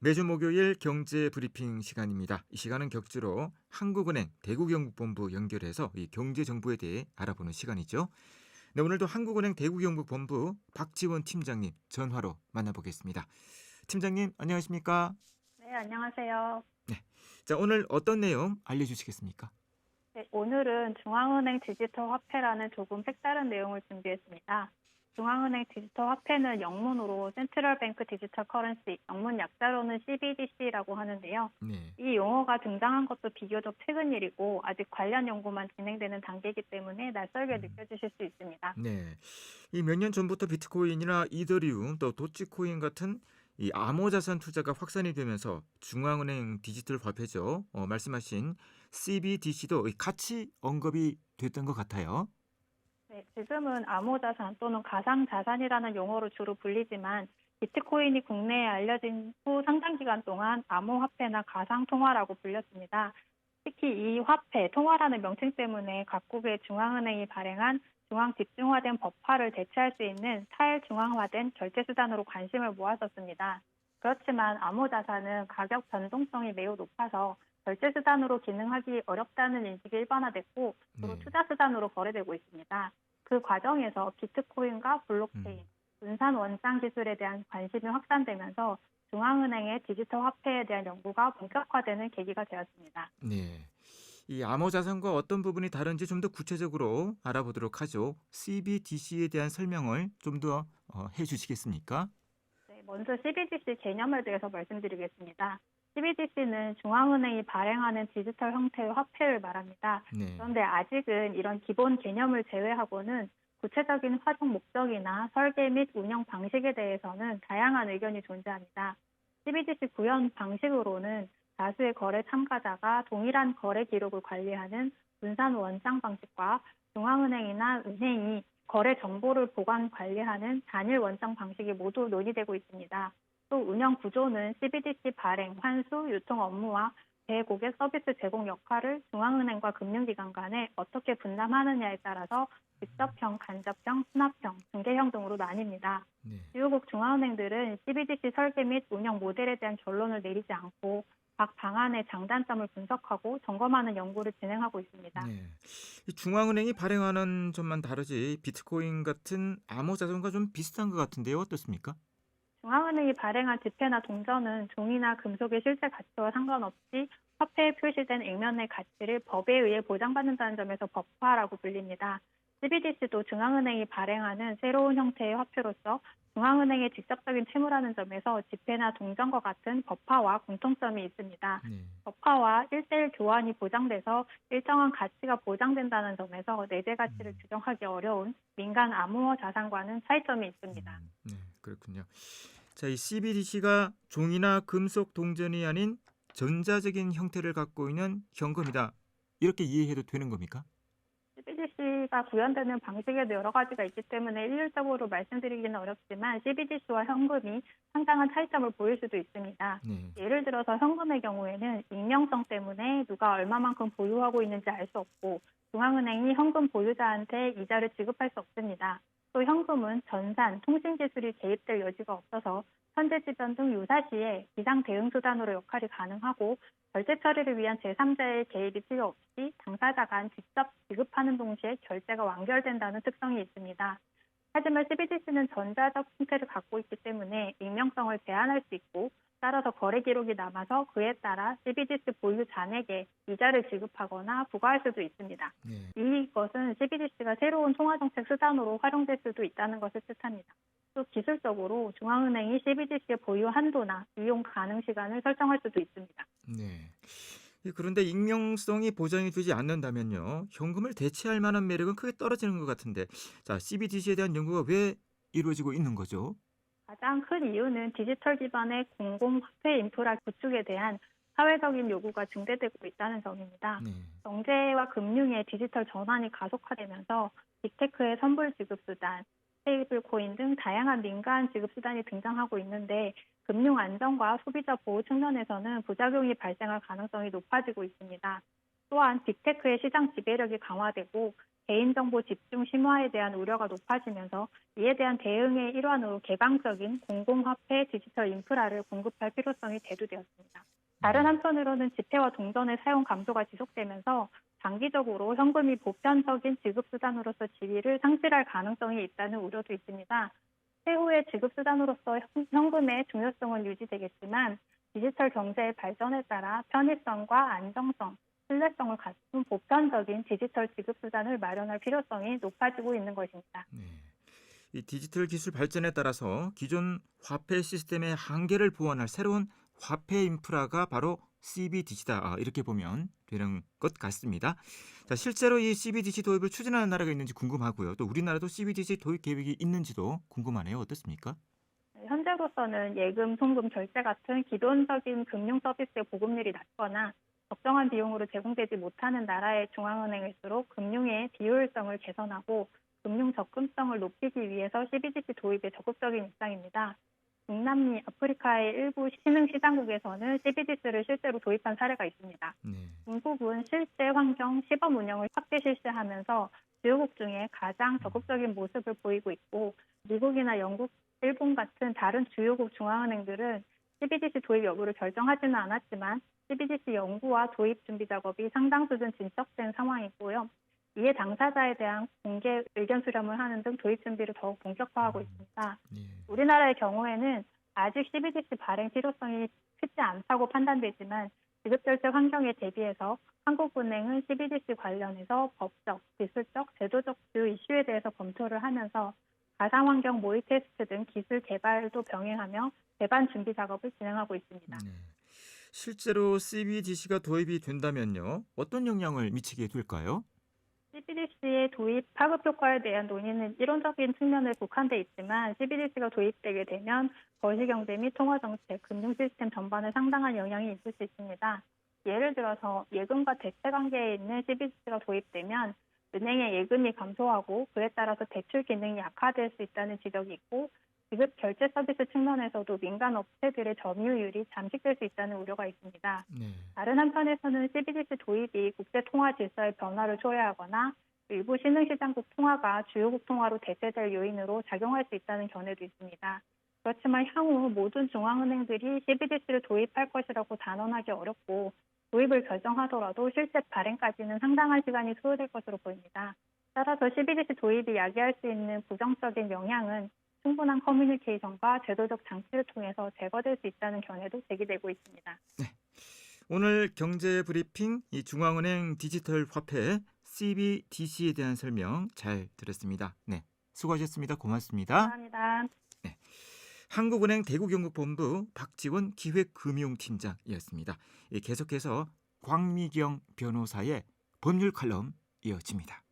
매주 목요일 경제 브리핑 시간입니다. 이 시간은 격주로 한국은행 대구경북본부 연결해서 이 경제 정보에 대해 알아보는 시간이죠. 네, 오늘도 한국은행 대구경북본부 박지원 팀장님 전화로 만나보겠습니다. 팀장님 안녕하십니까? 네, 안녕하세요. 네. 자, 오늘 어떤 내용 알려주시겠습니까? 네, 오늘은 중앙은행 디지털 화폐라는 조금 색다른 내용을 준비했습니다. 중앙은행 디지털 화폐는 영문으로 센트럴 뱅크 디지털 커런시, 영문 약자로는 CBDC라고 하는데요. 네. 이 용어가 등장한 것도 비교적 최근 일이고 아직 관련 연구만 진행되는 단계이기 때문에 낯설게 음, 느껴지실 수 있습니다. 네. 이 몇 년 전부터 비트코인이나 이더리움 또 도치코인 같은 이 암호자산 투자가 확산이 되면서 중앙은행 디지털 화폐죠. 말씀하신 CBDC도 같이 언급이 됐던 것 같아요. 네, 지금은 암호자산 또는 가상자산이라는 용어로 주로 불리지만 비트코인이 국내에 알려진 후 상당 기간 동안 암호화폐나 가상통화라고 불렸습니다. 특히 이 화폐, 통화라는 명칭 때문에 각국의 중앙은행이 발행한 중앙 집중화된 법화를 대체할 수 있는 탈중앙화된 결제수단으로 관심을 모았었습니다. 그렇지만 암호자산은 가격 변동성이 매우 높아서 결제수단으로 기능하기 어렵다는 인식이 일반화됐고 주로 네. 투자수단으로 거래되고 있습니다. 그 과정에서 비트코인과 블록체인, 음, 분산 원장 기술에 대한 관심이 확산되면서 중앙은행의 디지털 화폐에 대한 연구가 본격화되는 계기가 되었습니다. 네. 이 암호자산과 어떤 부분이 다른지 좀 더 구체적으로 알아보도록 하죠. CBDC에 대한 설명을 좀 더 해주시겠습니까? 네, 먼저 CBDC 개념에 대해서 말씀드리겠습니다. CBDC는 중앙은행이 발행하는 디지털 형태의 화폐를 말합니다. 네. 그런데 아직은 이런 기본 개념을 제외하고는 구체적인 활용 목적이나 설계 및 운영 방식에 대해서는 다양한 의견이 존재합니다. CBDC 구현 방식으로는 다수의 거래 참가자가 동일한 거래 기록을 관리하는 분산 원장 방식과 중앙은행이나 은행이 거래 정보를 보관 관리하는 단일 원장 방식이 모두 논의되고 있습니다. 또 운영 구조는 CBDC 발행, 환수, 유통 업무와 대고객 서비스 제공 역할을 중앙은행과 금융기관 간에 어떻게 분담하느냐에 따라서 직접형, 간접형, 수납형, 중개형 등으로 나뉩니다. 네. 주요국 중앙은행들은 CBDC 설계 및 운영 모델에 대한 결론을 내리지 않고 각 방안의 장단점을 분석하고 점검하는 연구를 진행하고 있습니다. 네. 이 중앙은행이 발행하는 점만 다르지 비트코인 같은 암호자산과 좀 비슷한 것 같은데요. 어떻습니까? 중앙은행이 발행한 지폐나 동전은 종이나 금속의 실제 가치와 상관없이 화폐에 표시된 액면의 가치를 법에 의해 보장받는다는 점에서 법화라고 불립니다. CBDC도 중앙은행이 발행하는 새로운 형태의 화폐로서 중앙은행의 직접적인 채무라는 점에서 지폐나 동전과 같은 법화와 공통점이 있습니다. 네. 법화와 1대1 교환이 보장돼서 일정한 가치가 보장된다는 점에서 내재 가치를 음, 규정하기 어려운 민간 암호화 자산과는 차이점이 있습니다. 네. 그렇군요. 자, 이 CBDC가 종이나 금속 동전이 아닌 전자적인 형태를 갖고 있는 현금이다. 이렇게 이해해도 되는 겁니까? CBDC가 구현되는 방식에도 여러 가지가 있기 때문에 일률적으로 말씀드리기는 어렵지만 CBDC와 현금이 상당한 차이점을 보일 수도 있습니다. 네. 예를 들어서 현금의 경우에는 익명성 때문에 누가 얼마만큼 보유하고 있는지 알 수 없고 중앙은행이 현금 보유자한테 이자를 지급할 수 없습니다. 또 현금은 전산, 통신 기술이 개입될 여지가 없어서 현재 지변 등 유사시에 비상 대응 수단으로 역할이 가능하고 결제 처리를 위한 제3자의 개입이 필요 없이 당사자 간 직접 지급하는 동시에 결제가 완결된다는 특성이 있습니다. 하지만 CBDC는 전자적 형태를 갖고 있기 때문에 익명성을 제한할 수 있고 따라서 거래 기록이 남아서 그에 따라 CBDC 보유 잔액에 이자를 지급하거나 부과할 수도 있습니다. 네. 이것은 CBDC가 새로운 통화정책 수단으로 활용될 수도 있다는 것을 뜻합니다. 또 기술적으로 중앙은행이 CBDC의 보유 한도나 이용 가능 시간을 설정할 수도 있습니다. 네. 그런데 익명성이 보장이 되지 않는다면요. 현금을 대체할 만한 매력은 크게 떨어지는 것 같은데. 자, CBDC에 대한 연구가 왜 이루어지고 있는 거죠? 가장 큰 이유는 디지털 기반의 공공화폐 인프라 구축에 대한 사회적인 요구가 증대되고 있다는 점입니다. 네. 경제와 금융의 디지털 전환이 가속화되면서 빅테크의 선불 지급 수단, 스테이블 코인 등 다양한 민간 지급 수단이 등장하고 있는데 금융 안정과 소비자 보호 측면에서는 부작용이 발생할 가능성이 높아지고 있습니다. 또한 빅테크의 시장 지배력이 강화되고 개인정보 집중 심화에 대한 우려가 높아지면서 이에 대한 대응의 일환으로 개방적인 공공화폐 디지털 인프라를 공급할 필요성이 대두되었습니다. 다른 한편으로는 지폐와 동전의 사용 감소가 지속되면서 장기적으로 현금이 보편적인 지급수단으로서 지위를 상실할 가능성이 있다는 우려도 있습니다. 세후의 지급수단으로서 현금의 중요성은 유지되겠지만 디지털 경제의 발전에 따라 편의성과 안정성, 신뢰성을 갖춘 보편적인 디지털 지급수단을 마련할 필요성이 높아지고 있는 것입니다. 네. 이 디지털 기술 발전에 따라서 기존 화폐 시스템의 한계를 보완할 새로운 화폐 인프라가 바로 CBDC다. 이렇게 보면 되는 것 같습니다. 자, 실제로 이 CBDC 도입을 추진하는 나라가 있는지 궁금하고요. 또 우리나라도 CBDC 도입 계획이 있는지도 궁금하네요. 어떻습니까? 현재로서는 예금, 송금, 결제 같은 기본적인 금융 서비스의 보급률이 낮거나 적정한 비용으로 제공되지 못하는 나라의 중앙은행일수록 금융의 비효율성을 개선하고 금융 접근성을 높이기 위해서 CBDC 도입에 적극적인 입장입니다. 중남미, 아프리카의 일부 신흥시장국에서는 CBDC를 실제로 도입한 사례가 있습니다. 네. 중국은 실제 환경 시범 운영을 확대 실시하면서 주요국 중에 가장 적극적인 모습을 보이고 있고, 미국이나 영국, 일본 같은 다른 주요국 중앙은행들은 CBDC 도입 여부를 결정하지는 않았지만 CBDC 연구와 도입 준비 작업이 상당 수준 진척된 상황이고요. 이에 당사자에 대한 공개 의견 수렴을 하는 등 도입 준비를 더욱 본격화하고 있습니다. 예. 우리나라의 경우에는 아직 CBDC 발행 필요성이 크지 않다고 판단되지만 지급결제 환경에 대비해서 한국은행은 CBDC 관련해서 법적, 기술적, 제도적 주요 이슈에 대해서 검토를 하면서 가상환경 모의 테스트 등 기술 개발도 병행하며 대반 준비 작업을 진행하고 있습니다. 네. 실제로 CBDC가 도입이 된다면요. 어떤 영향을 미치게 될까요? CBDC의 도입 파급 효과에 대한 논의는 이론적인 측면에 국한돼 있지만 CBDC가 도입되게 되면 거시경제 및 통화정책, 금융 시스템 전반에 상당한 영향이 있을 수 있습니다. 예를 들어서 예금과 대체 관계에 있는 CBDC가 도입되면 은행의 예금이 감소하고 그에 따라서 대출 기능이 약화될 수 있다는 지적이 있고, 지급 결제 서비스 측면에서도 민간 업체들의 점유율이 잠식될 수 있다는 우려가 있습니다. 네. 다른 한편에서는 CBDC 도입이 국제 통화 질서의 변화를 초래하거나 일부 신흥시장국 통화가 주요국 통화로 대체될 요인으로 작용할 수 있다는 견해도 있습니다. 그렇지만 향후 모든 중앙은행들이 CBDC를 도입할 것이라고 단언하기 어렵고, 도입을 결정하더라도 실제 발행까지는 상당한 시간이 소요될 것으로 보입니다. 따라서 CBDC 도입이 야기할 수 있는 부정적인 영향은 충분한 커뮤니케이션과 제도적 장치를 통해서 제거될 수 있다는 견해도 제기되고 있습니다. 오늘 경제 브리핑 이 중앙은행 디지털 화폐 CBDC에 대한 설명 잘 들었습니다. 네, 수고하셨습니다. 고맙습니다. 감사합니다. 네, 한국은행 대구경북본부 박지원 기획금융팀장이었습니다. 계속해서 광미경 변호사의 법률 칼럼 이어집니다.